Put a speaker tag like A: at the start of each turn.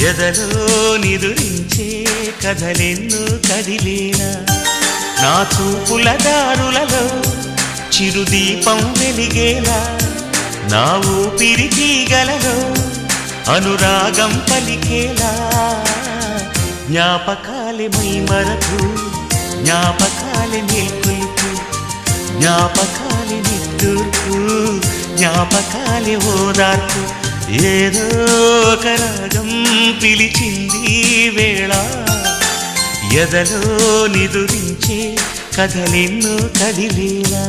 A: ఎదలో నిదురించే కథలెన్నో కదిలేనా నా చూపుల దారులలో చిరుదీపం వెలిగేలా నా ఊపిరి తీగలలో అనురాగం పలికేలా జ్ఞాపకాలే మైమరకు జ్ఞాపకాలే మేల్కొలుపు జ్ఞాపకాలే నిట్టూర్పు జ్ఞాపకాలే ఓదార్పు ఏదో ఒక రాగం పిలిచింది వేళ ఎదలో నిదురించే కథలెన్నో కదిలేలా